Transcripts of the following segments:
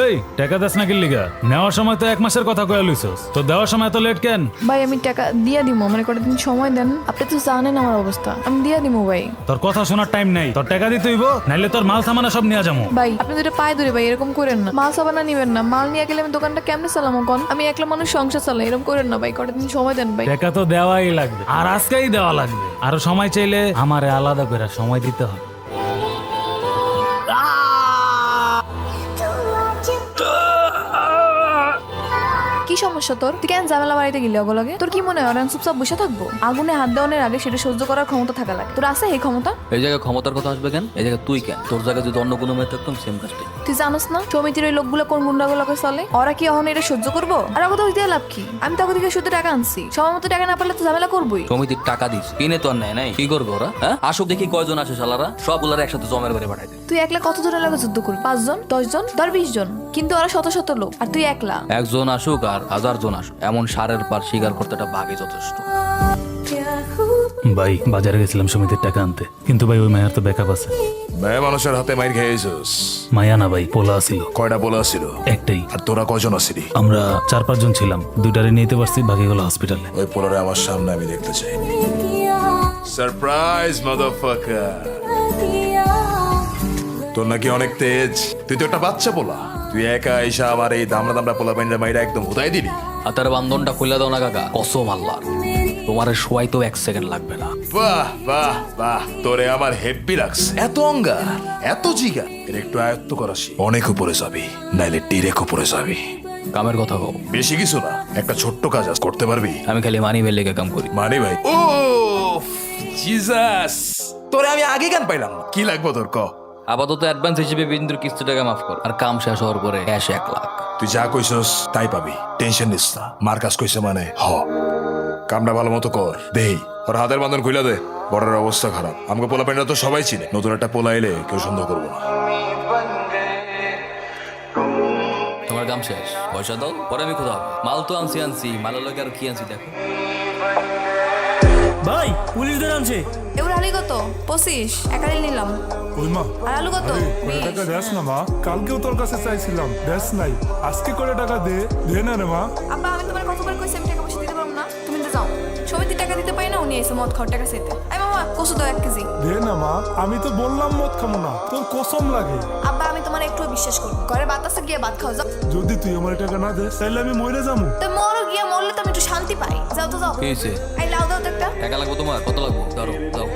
এই টাকা দাস না কিল্লিগা নেওয়ার সময় তো 1 মাসের কথা কয়ে লইছস তো দেওয়ার সময় এত লেট কেন? ভাই আমি টাকা দিয়া দিমু, মানে কটা দিন সময় দেন। আপনি তো জানেন আমার অবস্থা, আমি দিয়া দিমু ভাই। তোর কথা শোনার টাইম নাই, তোর টাকা দিতে হইব, নাইলে তোর মাল সামানা সব নিয়ে যাবো। ভাই আপনি দুটো পায়ে ধরে ভাই, এরকম করেন না। মাল সাবানা নিবেন না, মাল নিয়ে গেলে আমি দোকানটা কেমনে চালামো কোন? আমি একলা মানুষ সংসার চালাই, এরকম করেন না ভাই। কটা দিন সময় দেন ভাই। টাকা তো দেওয়াই লাগবে, আর আজকেই দেওয়া লাগবে। আরো সময় চাইলে আমারে আলাদা করে সময় দিতে হবে। কি সমস্যা তোর? তুই কেন ঝামেলা বাড়িতে গেলি ওগুলো লাগে? তোর কি মনে হয় ওরা চুপচাপ বসে থাকবো? আগুনে হাত দেওয়ানোর আগে সেটা সহ্য করার ক্ষমতা থাকা লাগে। তোর আছে এই ক্ষমতা? এই জায়গায় ক্ষমতার কথা আসবে কেন? এই জায়গায় তুই কেন? তোর জায়গায় যদি অন্য কোনো মেয়ে থাকতাম সেম কাজটাই। তুই জানোস না সমিতির ওই লোকগুলো কোন গুন্ডাগুলোকে চলে? ওরা কি এখন এটা সহ্য করবো? আর ওকে তো দিয়ে লাভ কি? আমি তো ওকে থেকে শুধু টাকা আনছি, সময় মতো টাকা না পারলে তো ঝামেলা করবোই। সমিতির টাকা দিস, কিনে তো আর নেয় নাই। কি করবে ওরা? হ্যাঁ, আসুক দেখি কয়জন আসে শালারা, সবগুলার একসাথে জমের বাড়ি পাঠাই দে। তুই একলা কত জনের লাগে যুদ্ধ করবি? 5 জন, 10 জন, ধর 20 জন, কিন্তু ওরা শত শত লোক, আর তুই একলা। একজন আসুক আর 1000 জন আসুক, এমন সারের পার শিকার করতে একটা ভাগে যথেষ্ট। ভাই বাজারে গেছিলাম সমিতির টাকা আনতে, কিন্তু ভাই ওই মায়ের তো ব্যাকআপ আছে। মেয়ে মানুষের হাতে মাইর খেয়েছিস? মায়া না ভাই, পোলা ছিল। কয়টা বলা ছিল? একটাই। আর তোরা কয়জন আসিলি? আমরা 4-5 জন ছিলাম, দুইটারে নিতে পারছি, বাকি গেল হসপিটালে। ওই পোলারে আমার সামনে আমি দেখতে চাই। সারপ্রাইজ মাদারফাকার। তোর নাকি অনেক তেজ, তুই তো একটা বাচ্চা পোলা। তুই একা এসে আমার এই দামড়া দামড়া পোলা পাইনা মাইরা একদম হুদাই দিলি। হাতের বান্ধনটা খুলে দাও না কাকা, কসম আল্লাহর। তোমার শোয়াই তো 1 সেকেন্ড লাগবে না। বাহ বাহ বাহ, তোরে আমার হেব্বি লাগছে। এত অঙ্গার, এত জিগা, এর একটু আয়ত্ত করাসি, অনেক উপরে যাবি, নাইলে ডিরেক উপরে যাবি। কামের কথা কও। বেশি কিছু না, একটা ছোট্ট কাজ আজ করতে পারবি? আমি খালি মানি বের লেগে কাম করি। মানে ভাই, ও জিসাস, তোরে আমি আগে গান পাইলাম না। কি লাগবো তোর? ক। আপাতত অ্যাডভান্স হিসেবে বিন্দুর কিস্তি টাকা মাফ কর, আর কাম শেষ হওয়ার পরে ক্যাশ 1 লাখ। তুই যা কইছস তাই পাবি, টেনশন নিস না। মার কাজ কইছে মানে হ, কামটা ভালো মতো কর। দেই ওর হাতের বান্ধন খুইলা দে। বড়ের অবস্থা খারাপ, আমাকে পোলা প্যান্ডা তো সবাই চিনে, নতুন একটা পোলা এলে কেউ সন্দেহ করবো না। তোমার কাম শেষ, পয়সা দাও, পরে আমি কোথাও মাল তো আনছি, মালের লোক আর কি আনছি দেখো। ভাই পুলিশদের আনছে। এবার আলি কত? 25 একালে নিলাম। ওই মা, আর আলু কত? আরে কয় টাকা দেস না মা? কালকেও তোর কাছে চাইছিলাম, দেস নাই। আজকে করে টাকা দে, দে না রে মা। আব্বা আমি তোমার কতবার কইছি আমি টাকা পয়সা দিতে পারবো না? তুমি তো যাও, সমিতির টাকা দিতে পারি না, উনি এসে মদ খাওয়ার টাকা চাইতে। এই মামা কসু দাও 1 কেজি। দে না মা, আমি তো বললাম মদ খাবো না, তোর কসম লাগে। আব্বা আমি তোমার একটু বিশ্বাস করব, ঘরে ভাত আছে, গিয়ে ভাত খাও যাও। যদি তুই আমার টাকা না দেস তাহলে আমি মরে যাবো। তো মরো, গিয়ে মরলে তো আমি একটু শান্তি পাই। যাও তো যাও। কি হয়েছে? এই লাউ দাও তো একটা। টাকা লাগবে তোমার? কত লাগবে? ধরো দাও।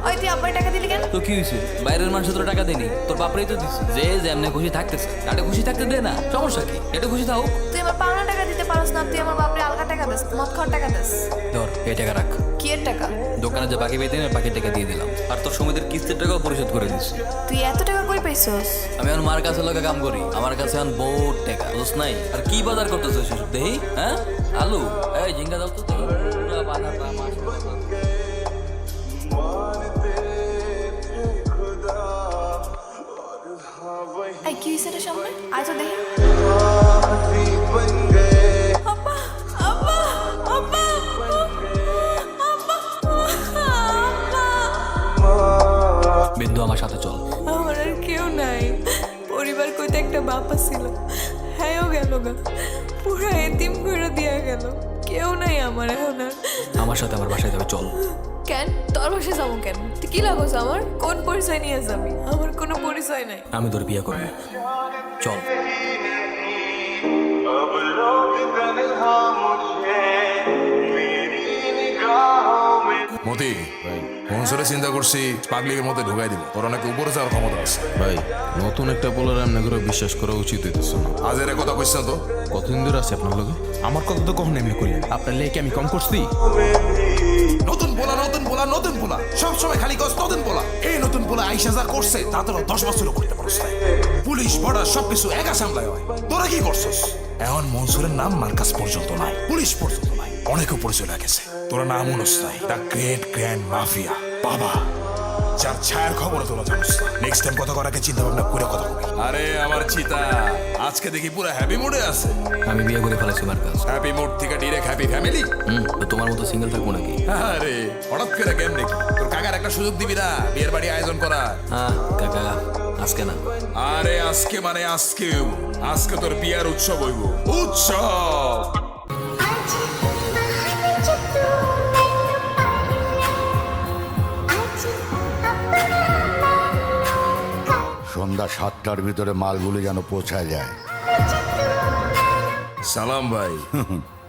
ওই তুই আব্বার টাকা দিলি কেন? তো কি হয়েছে? বাইরের মানুষ তোর টাকা দেনি, তোর বাপরেই তো দিচ্ছে। যে যেমনে খুশি থাকতেছে, তাতে খুশি থাকতে দে না, সমস্যা কি? এটা খুশি থাক। তুই আমার পাওনা টাকা দিতে পারস না, তুই আমার বাপরে আলগা টাকা দিস, মদ খাওয়ার টাকা দিস। ধর এই টাকা রাখ। কি এর টাকা? দোকানে যে বাকি পেতেন বাকি টাকা দিয়ে দিলাম, আর তোর সমিতির কিস্তির টাকাও পরিশোধ করে দিচ্ছি। তুই এত টাকা কই পাইছস? আমি এখন মার কাছে লোকে কাম করি, আমার কাছে এখন বহুত টাকা, বুঝছ নাই? আর কি বাজার করতেছে সেসব দেহি? হ্যাঁ, আলু, এই ঝিঙ্গা দাও তো দেখি। পুরা বাঁধা পা মাছ। এই কি হইছে রে সামনে? আয় তো দেখি। আব্বা, আব্বা, আব্বা, বিন্দু আমার সাথে চল। আমার আর কেউ নাই। পরিবার কইতে একটা বাপা ছিল, হ্যাঁও গেল গা, পুরা এতিম করে দিয়া গেল। কেউ নাই আমার এখন আর। আমার সাথে আমার বাসায় যাবে, চল। কেন তোর বাসায় যাবো কেন? তুই কি লাগোস আমার? কোন পরিচয় নিয়ে যাবি? আমার কোনো পরিচয় নাই। আমি তোর বিয়ে করবো, চল। अब लोग तन्हा मुझे मेरी निगाहों में। মতি মনসরে চিন্তা করছি পাগলির মধ্যে ঢুকাই দিব, ওর অনেক উপরে যাওয়ার ক্ষমতা আছে। ভাই নতুন একটা পোলার এমনি করে বিশ্বাস করা উচিত হইতেছে না। আজের কথা কইছেন তো? কতদিন ধরে আছে আপনার লগে? আমার কথা তো কখন এমনি করলেন? আপনার লেকে আমি কম করছি? নতুন পোলা নতুন পোলা নতুন পোলা, সবসময় খালি গছ নতুন পোলা। এই নতুন পোলা আইসা যা করছে তা তোরা 10 বছরও করতে পারছ না। পুলিশ বর্ডার সবকিছু একা সামলায় হয়, তোরা কি করছস? এখন মনসুরের নাম মার্কাস পর্যন্ত নাই, পুলিশ পর্যন্ত নাই, অনেক উপরে চলে গেছে। তোরা নাম উনস নাই, দ্য গ্রেট গ্র্যান্ড মাফিয়া। বাবা যার ছায়ার খবর তোরা জানিস নেক্সট টাইম কথা করাকে চিন্তা ভাবনা করে কথা বলবি। আরে আমার চিতা আজকে দেখি পুরো হ্যাপি মুডে আছে। আমি বিয়ে করে ফেলেছি মার্কাস। হ্যাপি মুড থেকে ডিরেক্ট হ্যাপি ফ্যামিলি। তো তোমার মতো সিঙ্গেল থাকবো নাকি? আরে হঠাৎ করে কেমন নাকি তোর কাকার একটা সুযোগ দিবি না বিয়ের বাড়ি আয়োজন করার? হ্যাঁ কাকা, আজকে না। আরে আজকে মানে আজকেও, আজকে তোর বিয়ার উৎসব হইব, উৎসব। সন্ধ্যা 7টার ভিতরে মালগুলি যেন পৌঁছায় যায়। সালাম ভাই।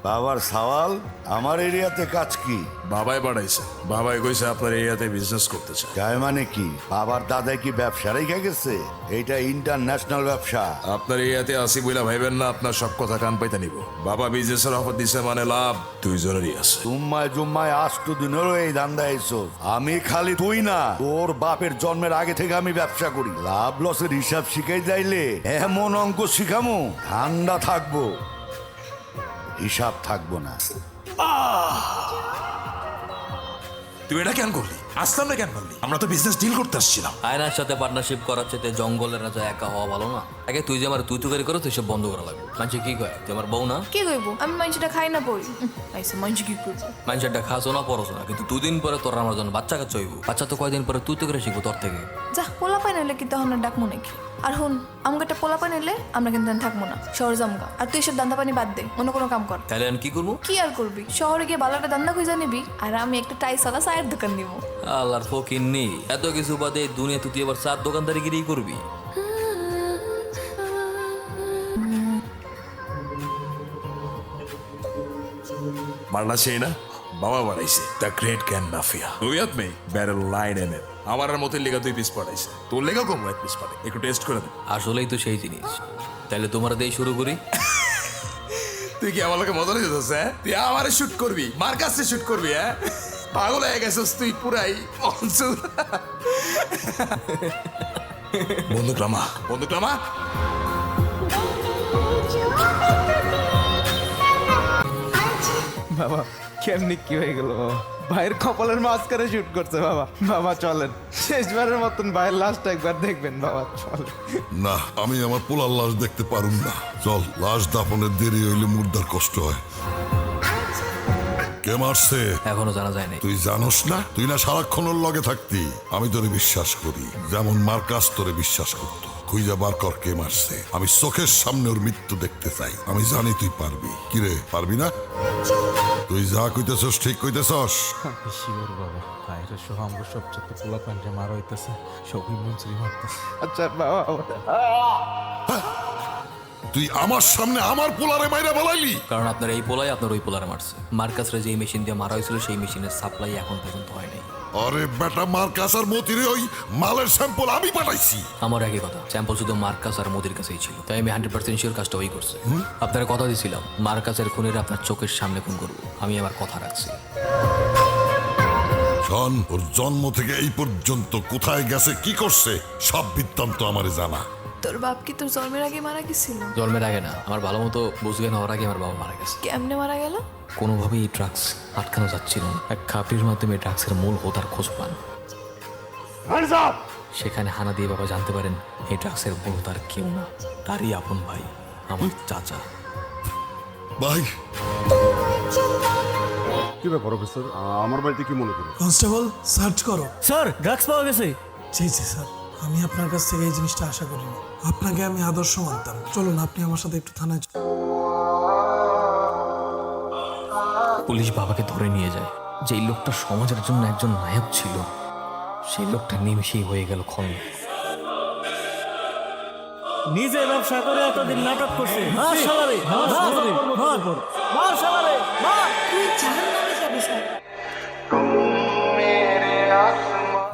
বাবার সওয়াল, আমার এরিয়াতে কাজ কি? বাবাই পাঠাইছে, বাবাই কইছে আপনার এরিয়াতে বিজনেস করতে চায়। চায় মানে কি? বাবার দাদাই কি ব্যবসা রেখে গেছে? এটা ইন্টারন্যাশনাল ব্যবসা। আপনার এরিয়াতে আসি বইলা ভাইবেন না আপনার সব কথা কান পাইতে নিব। বাবা বিজনেসের অফার দিছে মানে লাভ দুইজনেরই আছে। জুম্মায় জুম্মায় 8 দিনেরও এই ধান্দা এসো। আমি খালি তুই না, তোর বাপের জন্মের আগে থেকে আমি ব্যবসা করি। লাভ লসের হিসাব শিখাই যাইলে এমন অঙ্ক শিখামু, ঠান্ডা থাকবো, হিসাব থাকবো না। তুই এটা কেন করলি? আসতাম না কেন করলি? আমরা তো বিজনেস ডিল করতে আসছিলাম। আয়নার সাথে পার্টনারশিপ করার চাইতে জঙ্গলের রাজা একা হওয়া ভালো না? আগে তুই যে আমার তুই তুকারি করো তুই সব বন্ধ করা লাগবে। মানুষ কি কয় তুই আমার বউ না? কি কইব? আমি মাংসটা খাই না পড়ি। আইসা মাংস কি করব? মানুষটা খাসো না পরছো না, কিন্তু দুদিন পরে তোর আমার জন্য বাচ্চা কাচ্চা হইব। বাচ্চা তো কয়দিন পরে তুই তো করে শিখবো তোর থেকে। যা পোলা পাই নাইলে কি তখন আর ডাকমু নাকি? আর হুন, আমাকে একটা পোলা পাই নিলে আমরা কিন্তু আর থাকবো না, শহর জামগা। আর তুই এসব দান্দা পানি বাদ দে, অন্য কোনো কাম কর। তাহলে আমি কি করবো? কি আর করবি? শহরে গিয়ে ভালো একটা দান্দা খুঁজে নিবি, আর আমি একটা টাইসওয়ালা চায়ের দোকান দিব। আল্লাহর ফকির নি এত কিছু বাদে দুনিয়া তুই আবার চার দোকানদারিগিরি করবি? মারনা সেই না বাবা বাড়াইছে দ্য গ্রেট ক্যান মাফিয়া। রুইয়াত মে ব্যারেল লাইন এনে আমার মতো লেগা 2 পিস পাঠাইছে, তোর লেগা কম 1 পিস পাঠাই, একটু টেস্ট করে দে। আসলেই তো সেই জিনিস। তাহলে তোমার দিয়ে শুরু করি। তুই কি আমার লোকে মজা নিতেছিস? হ্যাঁ, তুই আমারে শুট করবি, মার কাছে শুট করবি? হ্যাঁ, পাগল হয়ে গেছিস তুই পুরাই। মনসুর বন্দুক রামা, বন্দুক রামা। বাবা কেমনি কি হয়ে গেল বাবা? ভাইয়ের কপালের মাঝখানে শুট করছে বাবা। বাবা চলেন, শেষবারের মতন ভাইয়ের লাশটা একবার দেখবেন বাবা, চলেন। না, আমি আমার পোলার লাশ দেখতে পারুম না। চল, লাশ দাফনের দেরি হইলে মুর্দার কষ্ট হয়। কে মারছে এখনো জানা যায় নাই। তুই জানোস না? তুই না সারাক্ষণ ওর লগে থাকতি। আমি তোরে বিশ্বাস করি, যেমন মার্কাস তোরে বিশ্বাস করত। খুঁজা বার কর কে মারছে। আমি চোখের সামনে ওর মৃত্যু দেখতে চাই। আমি জানি তুই পারবি। কিরে, পারবি না? তুই যা কইতেছস ঠিক কইতেছস। শিওর বাবা, ভাইয়ের সহ আমরা সবচেয়ে পোলা পান্ডে মারা হইতেছে, সবই মন্ত্রী মারতেছে। আচ্ছা বাবা, তুই আমার সামনে আমার পোলারে মাইরা বলাইলি? কারণ আপনার এই পোলাই আপনার ওই পোলারে মারছে। মার্কাসরে যেই মেশিন দিয়ে মারা হয়েছিল সেই মেশিনের সাপ্লাই এখন পর্যন্ত হয় নাই। আরে বেটা, মার্কাস আর মতিরে ওই মালের স্যাম্পল আমি পাঠাইছি। আমার একই কথা, স্যাম্পল শুধু মার্কাস আর মোদির কাছেই ছিল, তাই আমি 100% শিওর কাজটা ওই করছে। আপনার কথা দিয়েছিলাম মার্কাসের খুনের আপনার চোখের সামনে খুন করবো। আমি আমার কথা রাখছি। শোন, ওর জন্ম থেকে এই পর্যন্ত কোথায় গেছে, কি করছে, সব বৃত্তান্ত আমারে জানা। তোর বাপ কি তোর জন্মের আগে মারা গেছিল? জন্মের আগে না, আমার ভালো মতো বুঝবেন হওয়ার আগে আমার বাবা মারা গেছে। কেমনে মারা গেল? কোনোভাবেই এই ড্রাগস আটকানো যাচ্ছিল না। এক খাপড়ির মাধ্যমে ড্রাগসের মূল হোতার খোঁজ পান। সেখানে হানা দিয়ে বাবা জানতে পারেন এই ড্রাগসের মূল হোতার কেউ না, তারই আপন ভাই, আমার চাচা। ভাই, কি ব্যাপার অফিসার, আমার বাড়িতে কি মনে করে? কনস্টেবল, সার্চ করো। স্যার ড্রাগস পাওয়া গেছে। জি জি স্যার, আমি আপনার কাছ থেকে এই জিনিসটা আশা করিনি। আপনাকে আমি আদর্শ মানতাম। চলুন আপনি আমার সাথে একটু থানায় পুলিশ বাবাকে ধরে নিয়ে যায়। যেই লোকটা সমাজের জন্য একজন নায়ক ছিল, সেই লোকটা নিমেষেই হয়ে গেল খলনায়ক। নিজে ব্যবসা করে এতদিন নাটক করছে। মার শালারে, মার, মার শালারে, মার।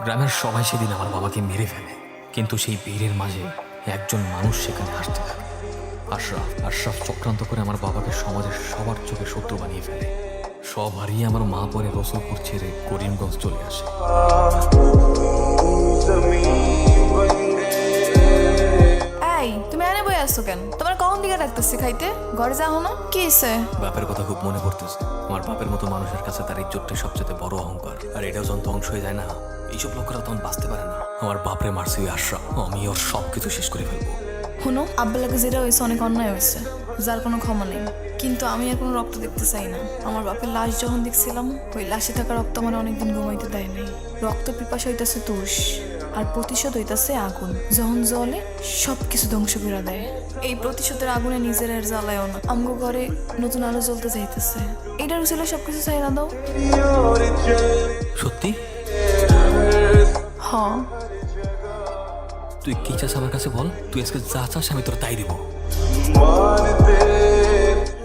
গ্রামের সবাই সেদিন আমার বাবাকে মেরে ফেলে, কিন্তু সেই ভিড়ের মাঝে একজন মানুষ সেখানে হাসতে থাকে। আশরাফ চক্রান্ত করে আমার বাবাকে সমাজের সবার চোখে শত্রু বানিয়ে ফেলে। সব হারিয়ে আমার মা পরে রসুলপুর ছেড়ে করিমগঞ্জ চলে আসে। এই তুমি এনে বই আসছো কেন? তোমার কখন দিকে ডাকতেছি খাইতে? ঘরে যাও না? কি হইছে? বাপের কথা খুব মনে পড়তেছে। আমার বাপের মতো মানুষের কাছে তার ইজ্জতটাই সবচেয়ে বড় অহংকার। আর এটাও যখন ধ্বংস হয়ে যায় না, এইসব লোকেরা তখন বাঁচতে পারে না। আমার বাপরে মারছে ওই আশরাফ, আমি ওর সব কিছু শেষ করে ফেলবো। শোনো, আব্বালাকে যেটা হয়েছে অনেক অন্যায় হয়েছে, যার কোনো ক্ষমা নেই। কিন্তু আমি আর কোনো রক্ত দেখতে চাই না। আমার বাপের লাশ যখন দেখছিলাম, ওই লাশে থাকা রক্ত আমার অনেকদিন ঘুমাইতে দেয় নাই। রক্ত পিপাসা হইতাছে তুষ, আর প্রতিশোধ হইতাছে আগুন। যখন জ্বলে সব কিছু ধ্বংস করে দেয়। এই প্রতিশোধের আগুনে নিজের আর জ্বালায়ও না। আমগো ঘরে নতুন আলো জ্বলতে যাইতেছে। এটার ছিল সবকিছু চাইরা দাও। সত্যি? হ, তুই কি চাস আমার কাছে বল। তুই আজকে যা চাস আমি তোর তাই দিব।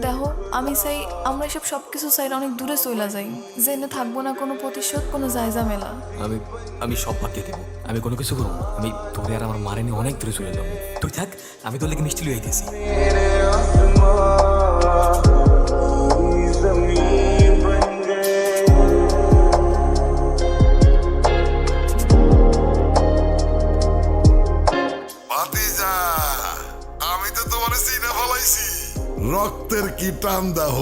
দেখো, আমি চাই আমরা এসব সবকিছু চাইলে অনেক দূরে চলে যাই, জেনে থাকবো না কোনো প্রতিশোধ, কোনো জায়জা মেলা। আমি সব বাদ দিয়ে দেবো। আমি কোনো কিছু করবো। আমি তোরে আর আমার মারে নিয়ে অনেক দূরে চলে যাবো। তুই থাক, আমি তোর লেগে মিষ্টি লুয়ে আইতেছি। ভাতিজা, আমি তো তোমারে চিনে ফেলাইছি। রক্তের কি টান দাহ,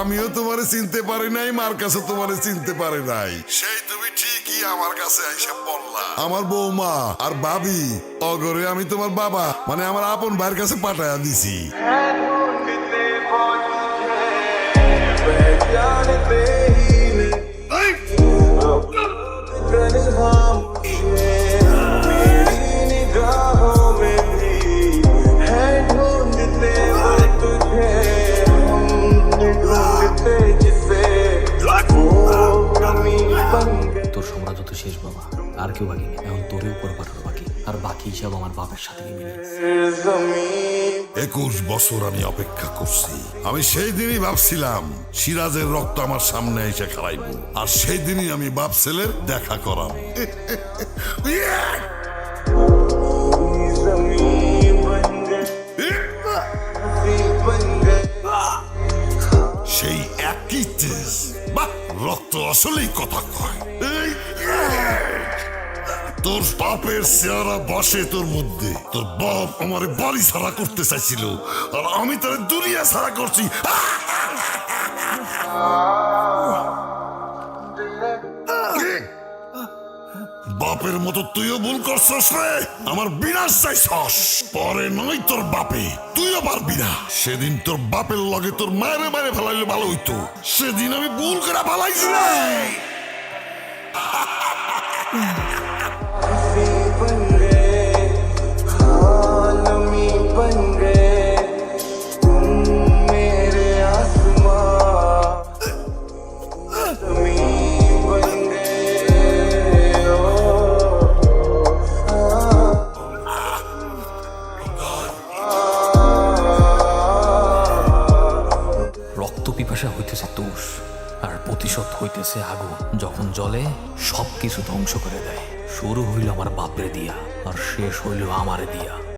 আমিও তোমারে চিনতে পারি নাই, মার কাছে তোমারে চিনতে পারি নাই। সেই তুমি ঠিকই আমার কাছে আইসা পড়লা। আমার বৌমা আর ভাবি অগরে আমি তোমার বাবা মানে আমার আপন ভাইয়ের কাছে পাঠায়া দিছি। তোর সাম্রাজ্য তো শেষ বাবা, আর কেউ বাকি নেই। এখন তোরই উপর পাঠানো বাকি, আর বাকি হিসাব আমার বাপের সাথে মিলে। 21 বছর আমি অপেক্ষা করছি। আমি সেই দিনই ভাবছিলাম সিরাজের রক্ত আমার সামনে এসে খারাইব, আর সেই দিনই আমি বাপ ছেলের দেখা করাম। সেই একই তেজ, বাহ, রক্ত আসলেই কথা কয়। তোর বাপের চেহারা বসে তোর মধ্যে। তোর বাপ আমারে বাড়ি ছাড়া করতে চাইছিল, আর আমি তার দুনিয়া ছাড়া করছি। বাপের মতো তুইও ভুল করছস রে। আমার বিনাশ চাইছস, পরে নয় তোর বাপে, তুইও পারবি না। সেদিন তোর বাপের লগে তোর মায়ের মায়ের ফেলাইলে ভালো হইতো। সেদিন আমি ভুল করে ফেলাইছি রে। রক্ত পিপাসা হইতেছে তুষ, আর প্রতিশোধ হইতেছে আগুন। যখন জ্বলে সব কিছু ধ্বংস করে দেয়। শুরু হইল আমার বাপরে দিয়া, আর শেষ হইল আমারে দিয়া।